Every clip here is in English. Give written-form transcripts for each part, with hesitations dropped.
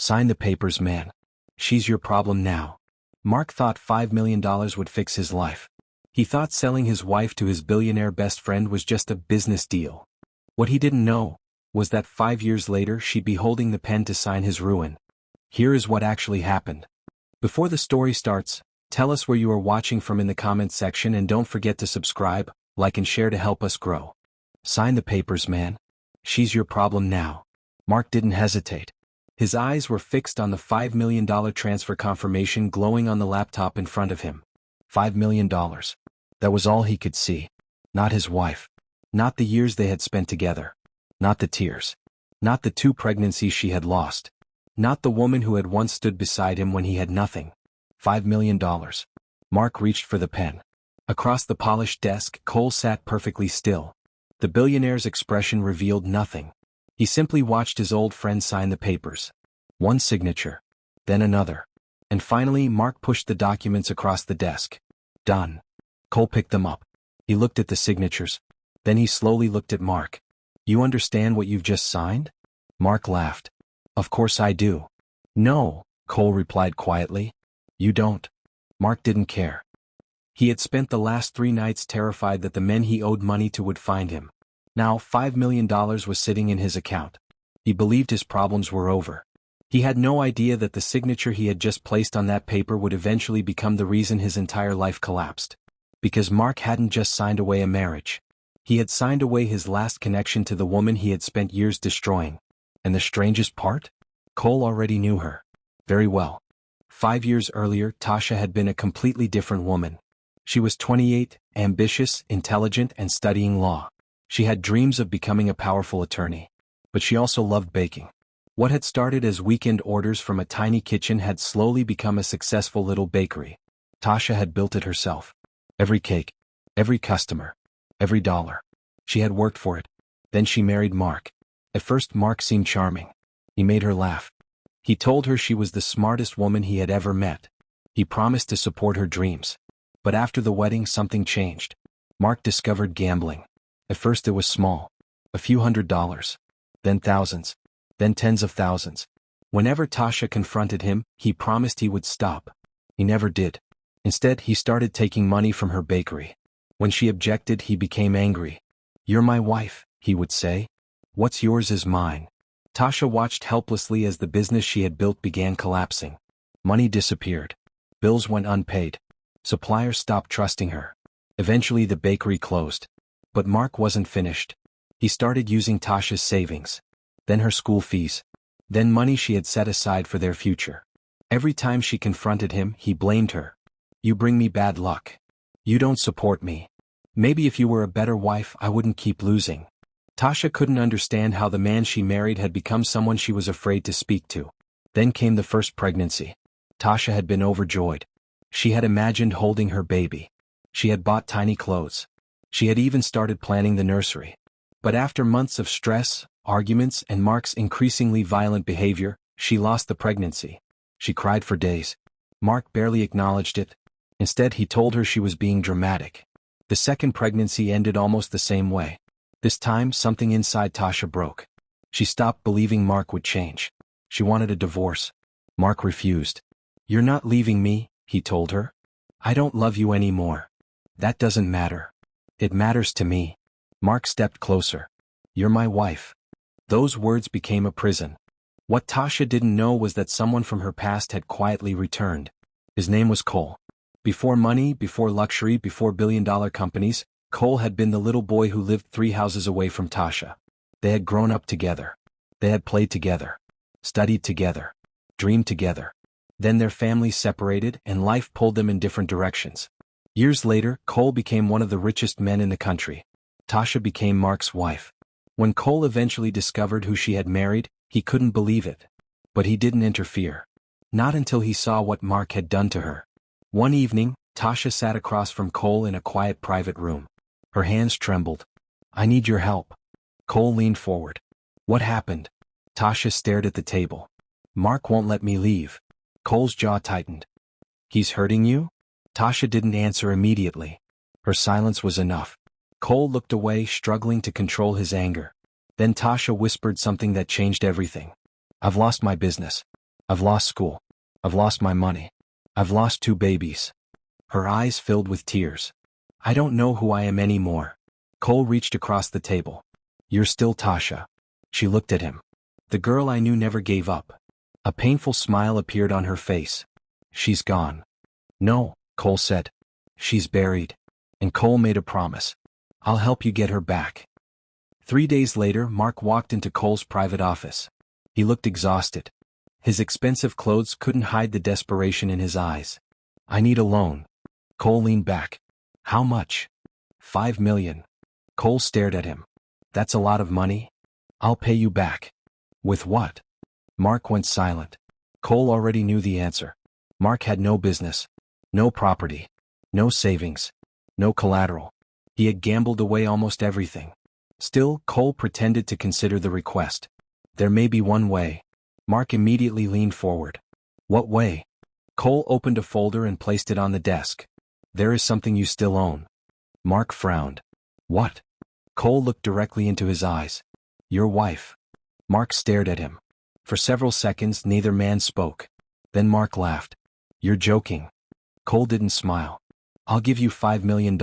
Sign the papers, man. She's your problem now. Mark thought $5 million would fix his life. He thought selling his wife to his billionaire best friend was just a business deal. What he didn't know was that 5 years later she'd be holding the pen to sign his ruin. Here is what actually happened. Before the story starts, tell us where you are watching from in the comments section, and don't forget to subscribe, like and share to help us grow. Sign the papers, man. She's your problem now. Mark didn't hesitate. His eyes were fixed on the $5 million transfer confirmation glowing on the laptop in front of him. $5 million. That was all he could see. Not his wife. Not the years they had spent together. Not the tears. Not the 2 pregnancies she had lost. Not the woman who had once stood beside him when he had nothing. $5 million. Mark reached for the pen. Across the polished desk, Cole sat perfectly still. The billionaire's expression revealed nothing. He simply watched his old friend sign the papers. One signature. Then another. And finally, Mark pushed the documents across the desk. Done. Cole picked them up. He looked at the signatures. Then he slowly looked at Mark. You understand what you've just signed? Mark laughed. Of course I do. No, Cole replied quietly. You don't. Mark didn't care. He had spent the last 3 nights terrified that the men he owed money to would find him. Now $5 million was sitting in his account. He believed his problems were over. He had no idea that the signature he had just placed on that paper would eventually become the reason his entire life collapsed. Because Mark hadn't just signed away a marriage. He had signed away his last connection to the woman he had spent years destroying. And the strangest part? Cole already knew her. Very well. 5 years earlier, Tasha had been a completely different woman. She was 28, ambitious, intelligent, and studying law. She had dreams of becoming a powerful attorney. But she also loved baking. What had started as weekend orders from a tiny kitchen had slowly become a successful little bakery. Tasha had built it herself. Every cake, every customer, every dollar. She had worked for it. Then she married Mark. At first, Mark seemed charming. He made her laugh. He told her she was the smartest woman he had ever met. He promised to support her dreams. But after the wedding, something changed. Mark discovered gambling. At first it was small. A few $100s. Then thousands. Then tens of thousands. Whenever Tasha confronted him, he promised he would stop. He never did. Instead, he started taking money from her bakery. When she objected, he became angry. You're my wife, he would say. What's yours is mine. Tasha watched helplessly as the business she had built began collapsing. Money disappeared. Bills went unpaid. Suppliers stopped trusting her. Eventually the bakery closed. But Mark wasn't finished. He started using Tasha's savings. Then her school fees. Then money she had set aside for their future. Every time she confronted him, he blamed her. You bring me bad luck. You don't support me. Maybe if you were a better wife, I wouldn't keep losing. Tasha couldn't understand how the man she married had become someone she was afraid to speak to. Then came the first pregnancy. Tasha had been overjoyed. She had imagined holding her baby. She had bought tiny clothes. She had even started planning the nursery. But after months of stress, arguments, and Mark's increasingly violent behavior, she lost the pregnancy. She cried for days. Mark barely acknowledged it. Instead, he told her she was being dramatic. The second pregnancy ended almost the same way. This time, something inside Tasha broke. She stopped believing Mark would change. She wanted a divorce. Mark refused. You're not leaving me, he told her. I don't love you anymore. That doesn't matter. It matters to me. Mark stepped closer. You're my wife. Those words became a prison. What Tasha didn't know was that someone from her past had quietly returned. His name was Cole. Before money, before luxury, before billion-dollar companies, Cole had been the little boy who lived 3 houses away from Tasha. They had grown up together. They had played together. Studied together. Dreamed together. Then their families separated and life pulled them in different directions. Years later, Cole became one of the richest men in the country. Tasha became Mark's wife. When Cole eventually discovered who she had married, he couldn't believe it. But he didn't interfere. Not until he saw what Mark had done to her. One evening, Tasha sat across from Cole in a quiet private room. Her hands trembled. I need your help. Cole leaned forward. What happened? Tasha stared at the table. Mark won't let me leave. Cole's jaw tightened. He's hurting you? Tasha didn't answer immediately. Her silence was enough. Cole looked away, struggling to control his anger. Then Tasha whispered something that changed everything. I've lost my business. I've lost school. I've lost my money. I've lost 2 babies. Her eyes filled with tears. I don't know who I am anymore. Cole reached across the table. You're still Tasha. She looked at him. The girl I knew never gave up. A painful smile appeared on her face. She's gone. No, Cole said. She's buried. And Cole made a promise. I'll help you get her back. 3 days later, Mark walked into Cole's private office. He looked exhausted. His expensive clothes couldn't hide the desperation in his eyes. I need a loan. Cole leaned back. How much? 5 million. Cole stared at him. That's a lot of money. I'll pay you back. With what? Mark went silent. Cole already knew the answer. Mark had no business. No property. No savings. No collateral. He had gambled away almost everything. Still, Cole pretended to consider the request. There may be one way. Mark immediately leaned forward. What way? Cole opened a folder and placed it on the desk. There is something you still own. Mark frowned. What? Cole looked directly into his eyes. Your wife. Mark stared at him. For several seconds, neither man spoke. Then Mark laughed. You're joking. Cole didn't smile. I'll give you $5 million.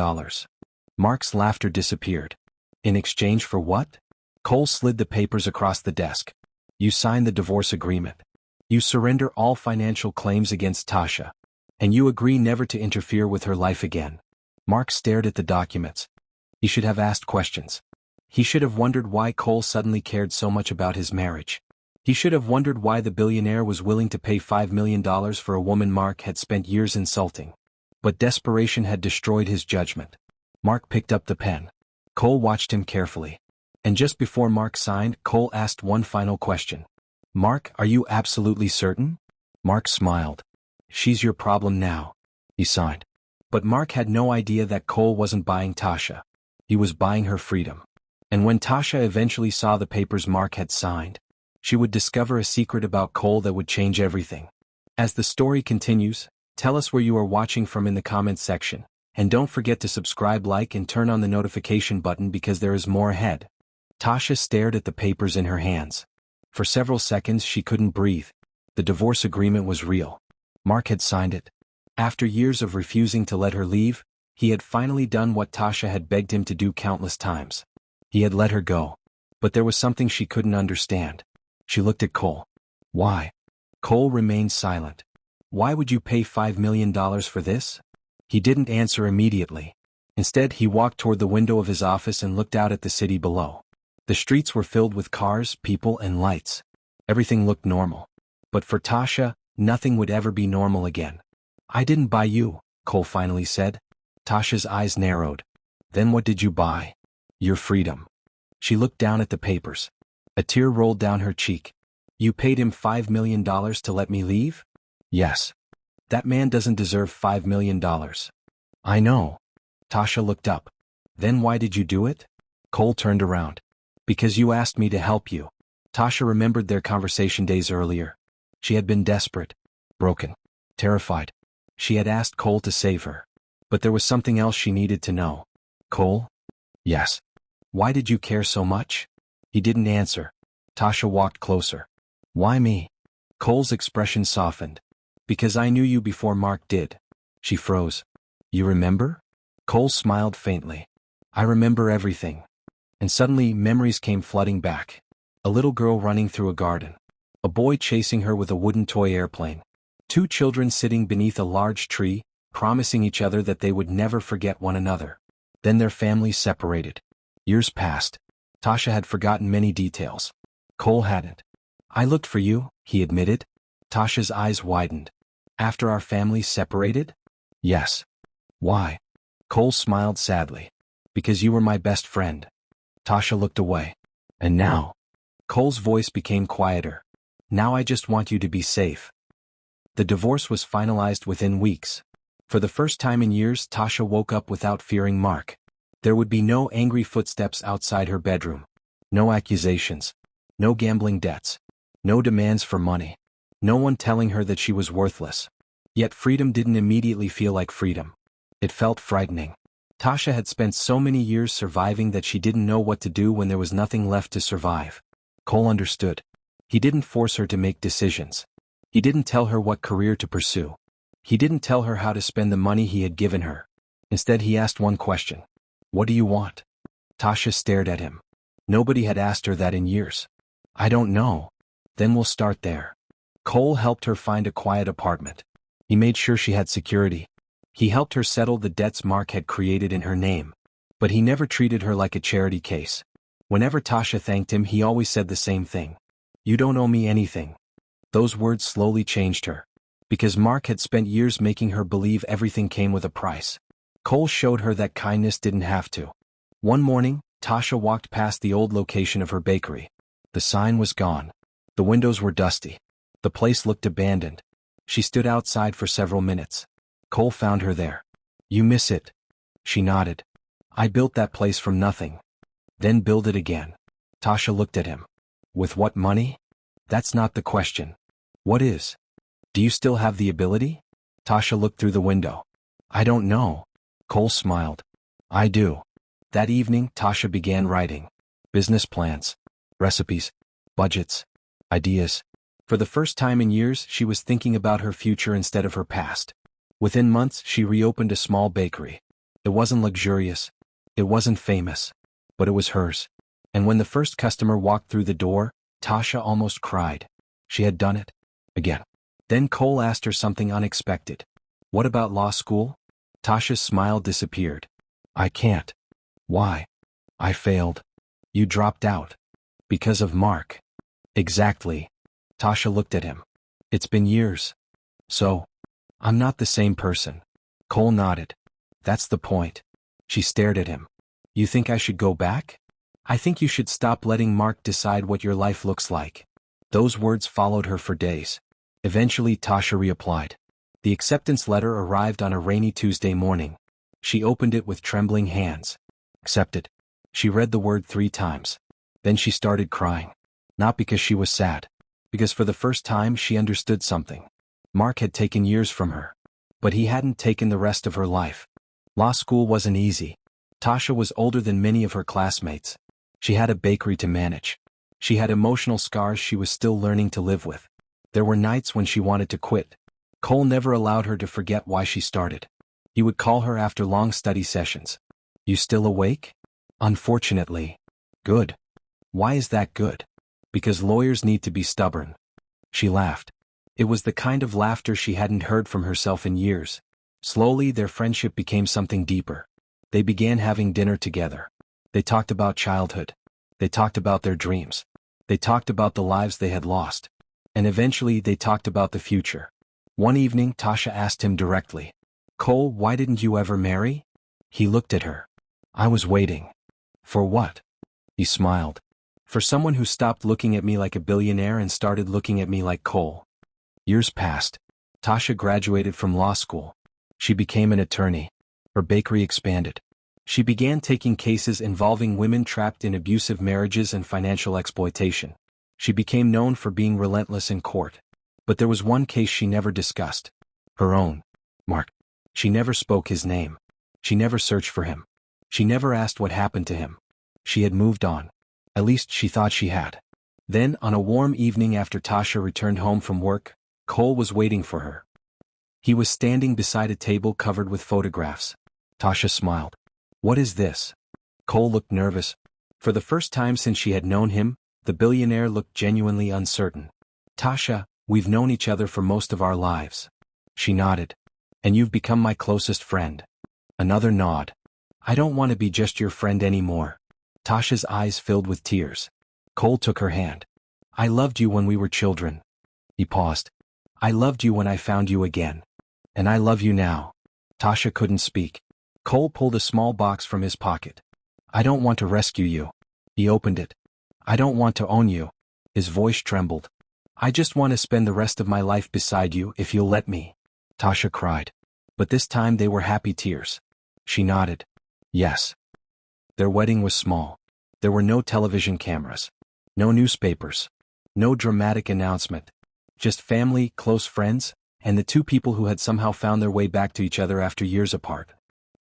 Mark's laughter disappeared. In exchange for what? Cole slid the papers across the desk. You sign the divorce agreement. You surrender all financial claims against Tasha. And you agree never to interfere with her life again. Mark stared at the documents. He should have asked questions. He should have wondered why Cole suddenly cared so much about his marriage. He should have wondered why the billionaire was willing to pay $5 million for a woman Mark had spent years insulting. But desperation had destroyed his judgment. Mark picked up the pen. Cole watched him carefully. And just before Mark signed, Cole asked one final question. Mark, are you absolutely certain? Mark smiled. She's your problem now. He signed. But Mark had no idea that Cole wasn't buying Tasha. He was buying her freedom. And when Tasha eventually saw the papers Mark had signed, she would discover a secret about Cole that would change everything. As the story continues, tell us where you are watching from in the comments section. And don't forget to subscribe, like, and turn on the notification button because there is more ahead. Tasha stared at the papers in her hands. For several seconds she couldn't breathe. The divorce agreement was real. Mark had signed it. After years of refusing to let her leave, he had finally done what Tasha had begged him to do countless times. He had let her go. But there was something she couldn't understand. She looked at Cole. Why? Cole remained silent. Why would you pay $5 million for this? He didn't answer immediately. Instead, he walked toward the window of his office and looked out at the city below. The streets were filled with cars, people, and lights. Everything looked normal. But for Tasha, nothing would ever be normal again. I didn't buy you, Cole finally said. Tasha's eyes narrowed. Then what did you buy? Your freedom. She looked down at the papers. A tear rolled down her cheek. You paid him $5 million to let me leave? Yes. That man doesn't deserve $5 million. I know. Tasha looked up. Then why did you do it? Cole turned around. Because you asked me to help you. Tasha remembered their conversation days earlier. She had been desperate, broken, terrified. She had asked Cole to save her. But there was something else she needed to know. Cole? Yes. Why did you care so much? He didn't answer. Tasha walked closer. Why me? Cole's expression softened. Because I knew you before Mark did. She froze. You remember? Cole smiled faintly. I remember everything. And suddenly memories came flooding back. A little girl running through a garden. A boy chasing her with a wooden toy airplane. 2 children sitting beneath a large tree, promising each other that they would never forget one another. Then their families separated. Years passed. Tasha had forgotten many details. Cole hadn't. I looked for you, he admitted. Tasha's eyes widened. After our families separated? Yes. Why? Cole smiled sadly. Because you were my best friend. Tasha looked away. And now? Cole's voice became quieter. Now I just want you to be safe. The divorce was finalized within weeks. For the first time in years, Tasha woke up without fearing Mark. There would be no angry footsteps outside her bedroom. No accusations. No gambling debts. No demands for money. No one telling her that she was worthless. Yet freedom didn't immediately feel like freedom. It felt frightening. Tasha had spent so many years surviving that she didn't know what to do when there was nothing left to survive. Cole understood. He didn't force her to make decisions. He didn't tell her what career to pursue. He didn't tell her how to spend the money he had given her. Instead, he asked one question. What do you want? Tasha stared at him. Nobody had asked her that in years. I don't know. Then we'll start there. Cole helped her find a quiet apartment. He made sure she had security. He helped her settle the debts Mark had created in her name. But he never treated her like a charity case. Whenever Tasha thanked him, he always said the same thing. You don't owe me anything. Those words slowly changed her. Because Mark had spent years making her believe everything came with a price. Cole showed her that kindness didn't have to. One morning, Tasha walked past the old location of her bakery. The sign was gone. The windows were dusty. The place looked abandoned. She stood outside for several minutes. Cole found her there. You miss it? She nodded. I built that place from nothing. Then build it again. Tasha looked at him. With what money? That's not the question. What is? Do you still have the ability? Tasha looked through the window. I don't know. Cole smiled. I do. That evening, Tasha began writing. Business plans. Recipes. Budgets. Ideas. For the first time in years, she was thinking about her future instead of her past. Within months, she reopened a small bakery. It wasn't luxurious. It wasn't famous. But it was hers. And when the first customer walked through the door, Tasha almost cried. She had done it. Again. Then Cole asked her something unexpected. What about law school? Tasha's smile disappeared. I can't. Why? I failed. You dropped out. Because of Mark. Exactly. Tasha looked at him. It's been years. So, I'm not the same person. Cole nodded. That's the point. She stared at him. You think I should go back? I think you should stop letting Mark decide what your life looks like. Those words followed her for days. Eventually, Tasha reapplied. The acceptance letter arrived on a rainy Tuesday morning. She opened it with trembling hands. Accepted. She read the word 3 times. Then she started crying. Not because she was sad. Because for the first time she understood something. Mark had taken years from her. But he hadn't taken the rest of her life. Law school wasn't easy. Tasha was older than many of her classmates. She had a bakery to manage. She had emotional scars she was still learning to live with. There were nights when she wanted to quit. Cole never allowed her to forget why she started. He would call her after long study sessions. You still awake? Unfortunately. Good. Why is that good? Because lawyers need to be stubborn. She laughed. It was the kind of laughter she hadn't heard from herself in years. Slowly, their friendship became something deeper. They began having dinner together. They talked about childhood. They talked about their dreams. They talked about the lives they had lost. And eventually they talked about the future. One evening, Tasha asked him directly, Cole, why didn't you ever marry? He looked at her. I was waiting. For what? He smiled. For someone who stopped looking at me like a billionaire and started looking at me like Cole. Years passed. Tasha graduated from law school. She became an attorney. Her bakery expanded. She began taking cases involving women trapped in abusive marriages and financial exploitation. She became known for being relentless in court. But there was one case she never discussed. Her own. Mark. She never spoke his name. She never searched for him. She never asked what happened to him. She had moved on. At least she thought she had. Then, on a warm evening after Tasha returned home from work, Cole was waiting for her. He was standing beside a table covered with photographs. Tasha smiled. What is this? Cole looked nervous. For the first time since she had known him, the billionaire looked genuinely uncertain. Tasha, we've known each other for most of our lives. She nodded. And you've become my closest friend. Another nod. I don't want to be just your friend anymore. Tasha's eyes filled with tears. Cole took her hand. I loved you when we were children. He paused. I loved you when I found you again. And I love you now. Tasha couldn't speak. Cole pulled a small box from his pocket. I don't want to rescue you. He opened it. I don't want to own you. His voice trembled. I just want to spend the rest of my life beside you if you'll let me. Tasha cried. But this time they were happy tears. She nodded. Yes. Their wedding was small. There were no television cameras. No newspapers. No dramatic announcement. Just family, close friends, and the 2 people who had somehow found their way back to each other after years apart.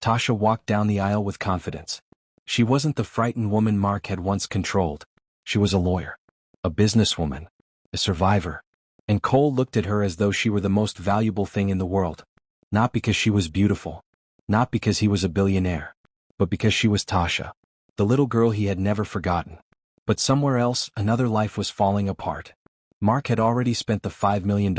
Tasha walked down the aisle with confidence. She wasn't the frightened woman Mark had once controlled. She was a lawyer. A businesswoman. A survivor. And Cole looked at her as though she were the most valuable thing in the world. Not because she was beautiful. Not because he was a billionaire. But because she was Tasha. The little girl he had never forgotten. But somewhere else, another life was falling apart. Mark had already spent the $5 million.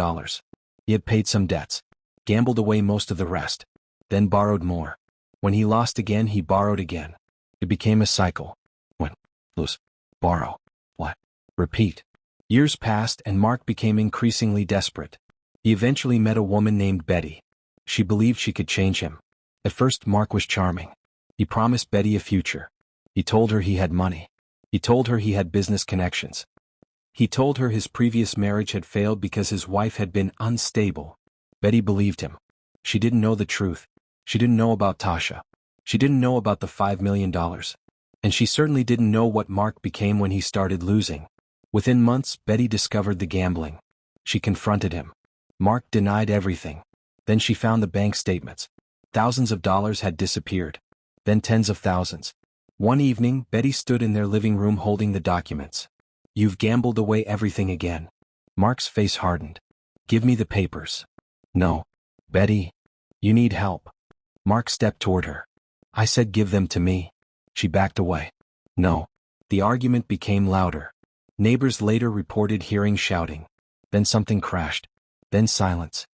He had paid some debts. Gambled away most of the rest. Then borrowed more. When he lost again, he borrowed again. It became a cycle. Win, lose, borrow, what, repeat. Years passed and Mark became increasingly desperate. He eventually met a woman named Betty. She believed she could change him. At first, Mark was charming. He promised Betty a future. He told her he had money. He told her he had business connections. He told her his previous marriage had failed because his wife had been unstable. Betty believed him. She didn't know the truth. She didn't know about Tasha. She didn't know about the $5 million. And she certainly didn't know what Mark became when he started losing. Within months, Betty discovered the gambling. She confronted him. Mark denied everything. Then she found the bank statements. Thousands of dollars had disappeared. Then tens of thousands. One evening, Betty stood in their living room holding the documents. "You've gambled away everything again." Mark's face hardened. "Give me the papers." "No. Betty. You need help." Mark stepped toward her. "I said give them to me." She backed away. "No." The argument became louder. Neighbors later reported hearing shouting. Then something crashed. Then silence.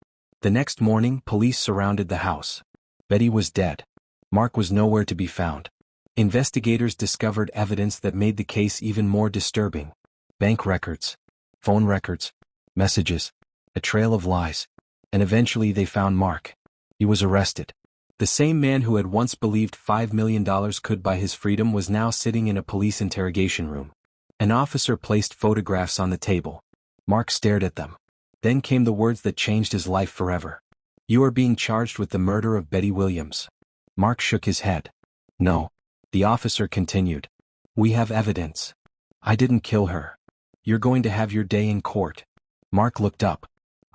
The next morning, police surrounded the house. Betty was dead. Mark was nowhere to be found. Investigators discovered evidence that made the case even more disturbing. Bank records, phone records, messages, a trail of lies. And eventually they found Mark. He was arrested. The same man who had once believed $5 million could buy his freedom was now sitting in a police interrogation room. An officer placed photographs on the table. Mark stared at them. Then came the words that changed his life forever. "You are being charged with the murder of Betty Williams." Mark shook his head. "No." The officer continued. "We have evidence. I didn't kill her. You're going to have your day in court." Mark looked up.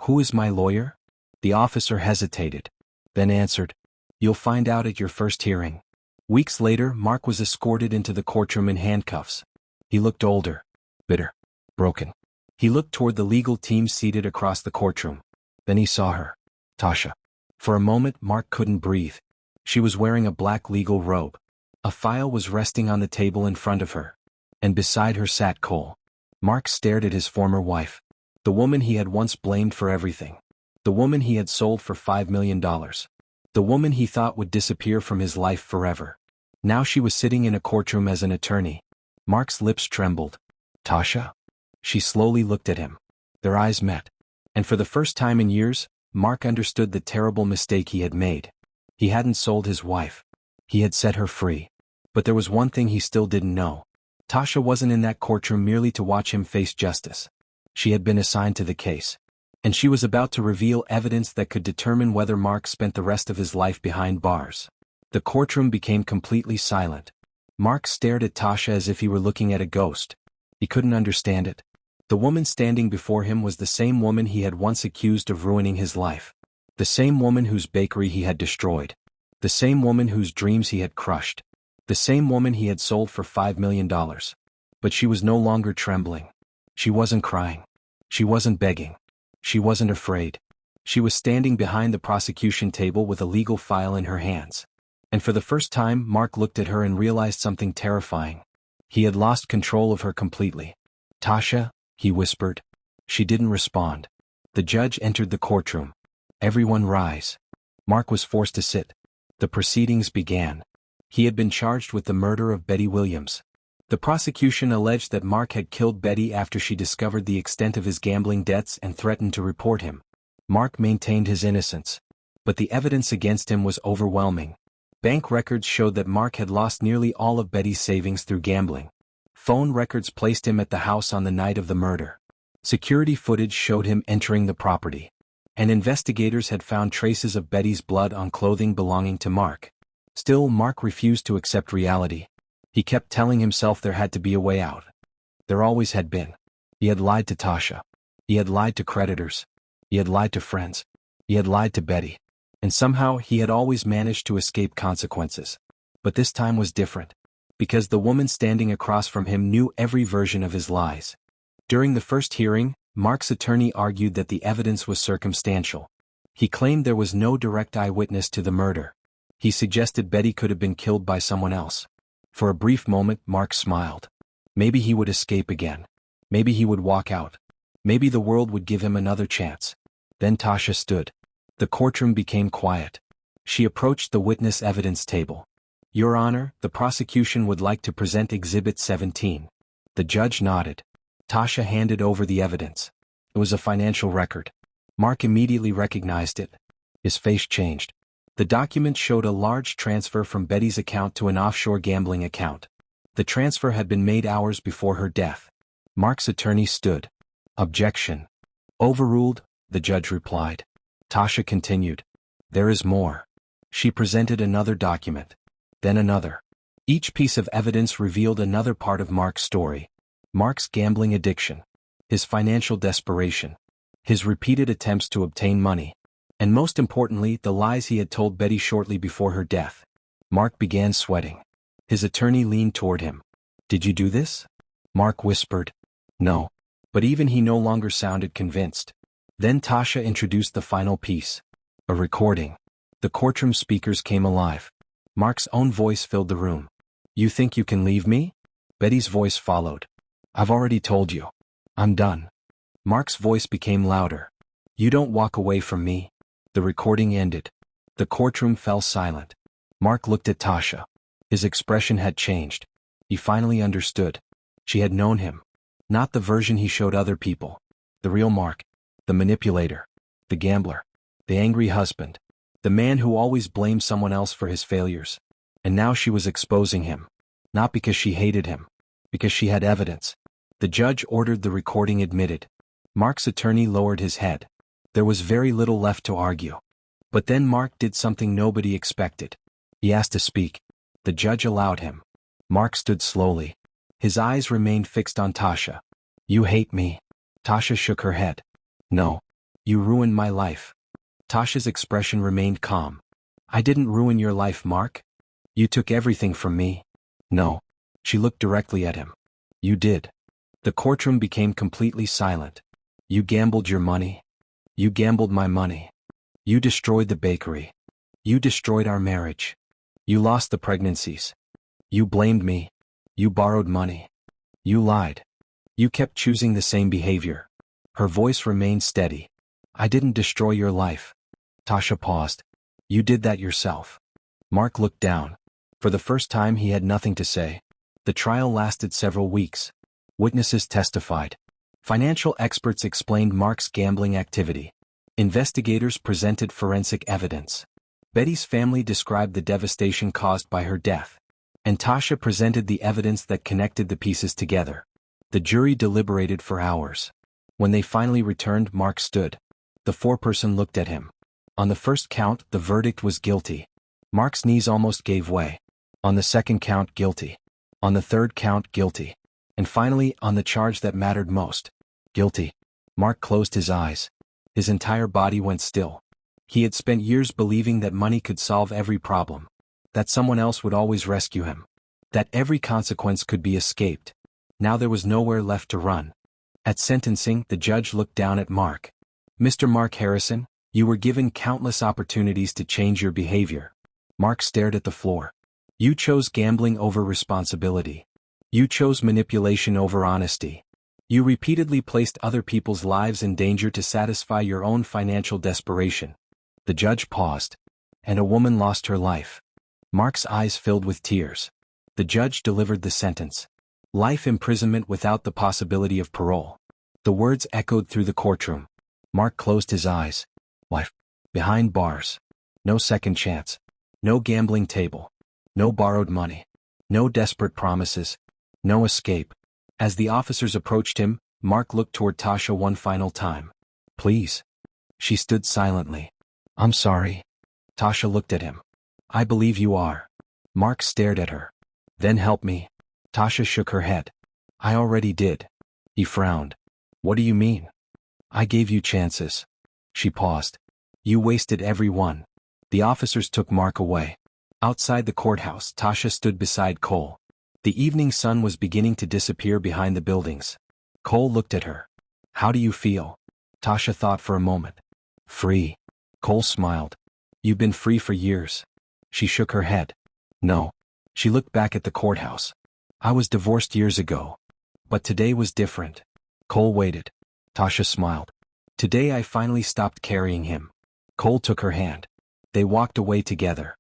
"Who is my lawyer?" The officer hesitated. Then answered, "You'll find out at your first hearing." Weeks later, Mark was escorted into the courtroom in handcuffs. He looked older, bitter, broken. He looked toward the legal team seated across the courtroom. Then he saw her. Tasha. For a moment, Mark couldn't breathe. She was wearing a black legal robe. A file was resting on the table in front of her. And beside her sat Cole. Mark stared at his former wife. The woman he had once blamed for everything. The woman he had sold for $5 million. The woman he thought would disappear from his life forever. Now she was sitting in a courtroom as an attorney. Mark's lips trembled. "Tasha?" She slowly looked at him. Their eyes met. And for the first time in years, Mark understood the terrible mistake he had made. He hadn't sold his wife. He had set her free. But there was one thing he still didn't know. Tasha wasn't in that courtroom merely to watch him face justice. She had been assigned to the case. And she was about to reveal evidence that could determine whether Mark spent the rest of his life behind bars. The courtroom became completely silent. Mark stared at Tasha as if he were looking at a ghost. He couldn't understand it. The woman standing before him was the same woman he had once accused of ruining his life. The same woman whose bakery he had destroyed. The same woman whose dreams he had crushed. The same woman he had sold for $5 million. But she was no longer trembling. She wasn't crying. She wasn't begging. She wasn't afraid. She was standing behind the prosecution table with a legal file in her hands. And for the first time, Mark looked at her and realized something terrifying. He had lost control of her completely. "Tasha," he whispered. She didn't respond. The judge entered the courtroom. "Everyone rise." Mark was forced to sit. The proceedings began. He had been charged with the murder of Betty Williams. The prosecution alleged that Mark had killed Betty after she discovered the extent of his gambling debts and threatened to report him. Mark maintained his innocence. But the evidence against him was overwhelming. Bank records showed that Mark had lost nearly all of Betty's savings through gambling. Phone records placed him at the house on the night of the murder. Security footage showed him entering the property. And investigators had found traces of Betty's blood on clothing belonging to Mark. Still, Mark refused to accept reality. He kept telling himself there had to be a way out. There always had been. He had lied to Tasha. He had lied to creditors. He had lied to friends. He had lied to Betty. And somehow he had always managed to escape consequences. But this time was different. Because the woman standing across from him knew every version of his lies. During the first hearing, Mark's attorney argued that the evidence was circumstantial. He claimed there was no direct eyewitness to the murder. He suggested Betty could have been killed by someone else. For a brief moment, Mark smiled. Maybe he would escape again. Maybe he would walk out. Maybe the world would give him another chance. Then Tasha stood. The courtroom became quiet. She approached the witness evidence table. Your Honor, the prosecution would like to present Exhibit 17. The judge nodded. Tasha handed over the evidence. It was a financial record. Mark immediately recognized it. His face changed. The document showed a large transfer from Betty's account to an offshore gambling account. The transfer had been made hours before her death. Mark's attorney stood. Objection. Overruled, the judge replied. Tasha continued. There is more. She presented another document. Then another. Each piece of evidence revealed another part of Mark's story. Mark's gambling addiction. His financial desperation. His repeated attempts to obtain money. And most importantly, the lies he had told Betty shortly before her death. Mark began sweating. His attorney leaned toward him. Did you do this? Mark whispered. No. But even he no longer sounded convinced. Then Tasha introduced the final piece. A recording. The courtroom speakers came alive. Mark's own voice filled the room. You think you can leave me? Betty's voice followed. I've already told you. I'm done. Mark's voice became louder. You don't walk away from me. The recording ended. The courtroom fell silent. Mark looked at Tasha. His expression had changed. He finally understood. She had known him. Not the version he showed other people. The real Mark. The manipulator. The gambler. The angry husband. The man who always blamed someone else for his failures. And now she was exposing him. Not because she hated him. Because she had evidence. The judge ordered the recording admitted. Mark's attorney lowered his head. There was very little left to argue. But then Mark did something nobody expected. He asked to speak. The judge allowed him. Mark stood slowly. His eyes remained fixed on Tasha. You hate me. Tasha shook her head. No. You ruined my life. Tasha's expression remained calm. I didn't ruin your life, Mark. You took everything from me. No. She looked directly at him. You did. The courtroom became completely silent. You gambled your money. You gambled my money. You destroyed the bakery. You destroyed our marriage. You lost the pregnancies. You blamed me. You borrowed money. You lied. You kept choosing the same behavior. Her voice remained steady. I didn't destroy your life. Tasha paused. You did that yourself. Mark looked down. For the first time he had nothing to say. The trial lasted several weeks. Witnesses testified. Financial experts explained Mark's gambling activity. Investigators presented forensic evidence. Betty's family described the devastation caused by her death. And Tasha presented the evidence that connected the pieces together. The jury deliberated for hours. When they finally returned, Mark stood. The foreperson looked at him. On the first count, the verdict was guilty. Mark's knees almost gave way. On the second count, guilty. On the third count, guilty. And finally, on the charge that mattered most, guilty. Mark closed his eyes. His entire body went still. He had spent years believing that money could solve every problem. That someone else would always rescue him. That every consequence could be escaped. Now there was nowhere left to run. At sentencing, the judge looked down at Mark. Mr. Mark Harrison, you were given countless opportunities to change your behavior. Mark stared at the floor. You chose gambling over responsibility. You chose manipulation over honesty. You repeatedly placed other people's lives in danger to satisfy your own financial desperation. The judge paused. And a woman lost her life. Mark's eyes filled with tears. The judge delivered the sentence. Life imprisonment without the possibility of parole. The words echoed through the courtroom. Mark closed his eyes. Life. Behind bars. No second chance. No gambling table. No borrowed money. No desperate promises. No escape. As the officers approached him, Mark looked toward Tasha one final time. Please. She stood silently. I'm sorry. Tasha looked at him. I believe you are. Mark stared at her. Then help me. Tasha shook her head. I already did. He frowned. What do you mean? I gave you chances. She paused. You wasted every one. The officers took Mark away. Outside the courthouse, Tasha stood beside Cole. The evening sun was beginning to disappear behind the buildings. Cole looked at her. How do you feel? Tasha thought for a moment. Free. Cole smiled. You've been free for years. She shook her head. No. She looked back at the courthouse. I was divorced years ago. But today was different. Cole waited. Tasha smiled. Today I finally stopped carrying him. Cole took her hand. They walked away together.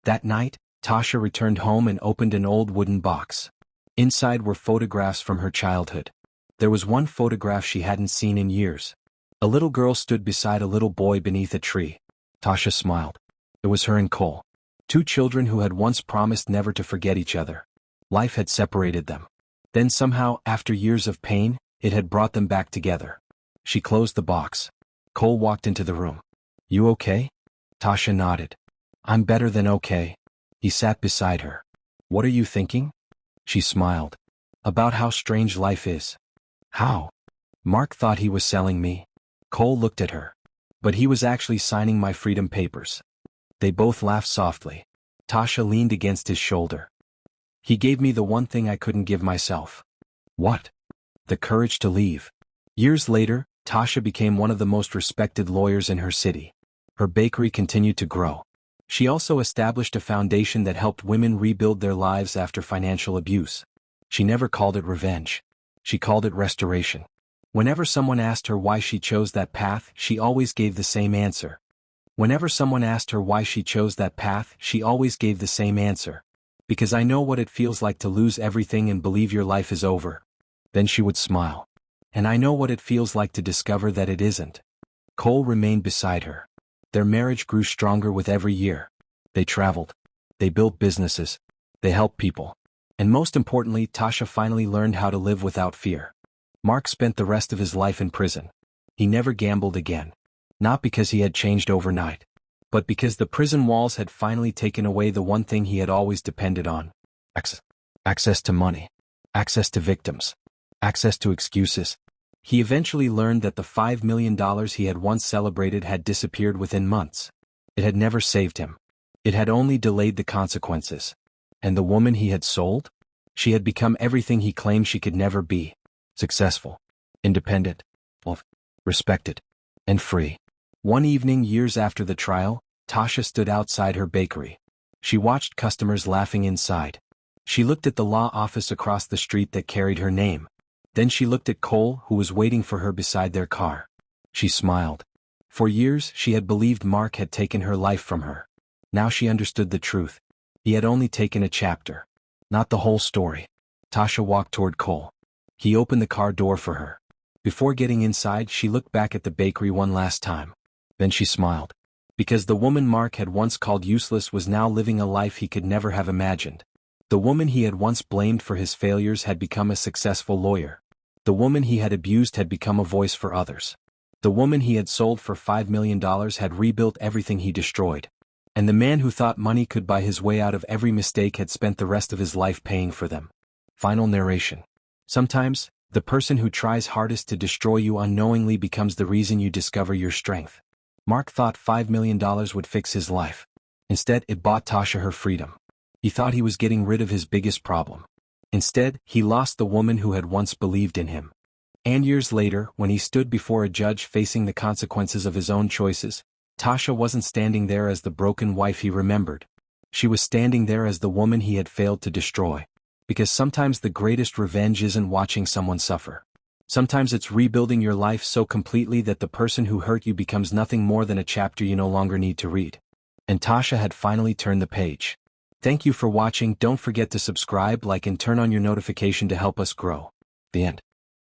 That night, Tasha returned home and opened an old wooden box. Inside were photographs from her childhood. There was one photograph she hadn't seen in years. A little girl stood beside a little boy beneath a tree. Tasha smiled. It was her and Cole. Two children who had once promised never to forget each other. Life had separated them. Then somehow, after years of pain, it had brought them back together. She closed the box. Cole walked into the room. You okay? Tasha nodded. I'm better than okay. He sat beside her. What are you thinking? She smiled. About how strange life is. How? Mark thought he was selling me. Cole looked at her. But he was actually signing my freedom papers. They both laughed softly. Tasha leaned against his shoulder. He gave me the one thing I couldn't give myself. What? The courage to leave. Years later, Tasha became one of the most respected lawyers in her city. Her bakery continued to grow. She also established a foundation that helped women rebuild their lives after financial abuse. She never called it revenge. She called it restoration. Whenever someone asked her why she chose that path, she always gave the same answer. Whenever someone asked her why she chose that path, she always gave the same answer. Because I know what it feels like to lose everything and believe your life is over. Then she would smile. And I know what it feels like to discover that it isn't. Cole remained beside her. Their marriage grew stronger with every year. They traveled. They built businesses. They helped people. And most importantly, Tasha finally learned how to live without fear. Mark spent the rest of his life in prison. He never gambled again. Not because he had changed overnight, but because the prison walls had finally taken away the one thing he had always depended on. Access to money. Access to victims. Access to excuses. He eventually learned that the $5 million he had once celebrated had disappeared within months. It had never saved him. It had only delayed the consequences. And the woman he had sold? She had become everything he claimed she could never be. Successful. Independent. Loved. Respected. And free. One evening years after the trial, Tasha stood outside her bakery. She watched customers laughing inside. She looked at the law office across the street that carried her name. Then she looked at Cole, who was waiting for her beside their car. She smiled. For years, she had believed Mark had taken her life from her. Now she understood the truth. He had only taken a chapter. Not the whole story. Tasha walked toward Cole. He opened the car door for her. Before getting inside, she looked back at the bakery one last time. Then she smiled. Because the woman Mark had once called useless was now living a life he could never have imagined. The woman he had once blamed for his failures had become a successful lawyer. The woman he had abused had become a voice for others. The woman he had sold for $5 million had rebuilt everything he destroyed. And the man who thought money could buy his way out of every mistake had spent the rest of his life paying for them. Final narration. Sometimes, the person who tries hardest to destroy you unknowingly becomes the reason you discover your strength. Mark thought $5 million would fix his life. Instead, it bought Tasha her freedom. He thought he was getting rid of his biggest problem. Instead, he lost the woman who had once believed in him. And years later, when he stood before a judge facing the consequences of his own choices, Tasha wasn't standing there as the broken wife he remembered. She was standing there as the woman he had failed to destroy. Because sometimes the greatest revenge isn't watching someone suffer. Sometimes it's rebuilding your life so completely that the person who hurt you becomes nothing more than a chapter you no longer need to read. And Tasha had finally turned the page. Thank you for watching. Don't forget to subscribe, like, and turn on your notification to help us grow. The end.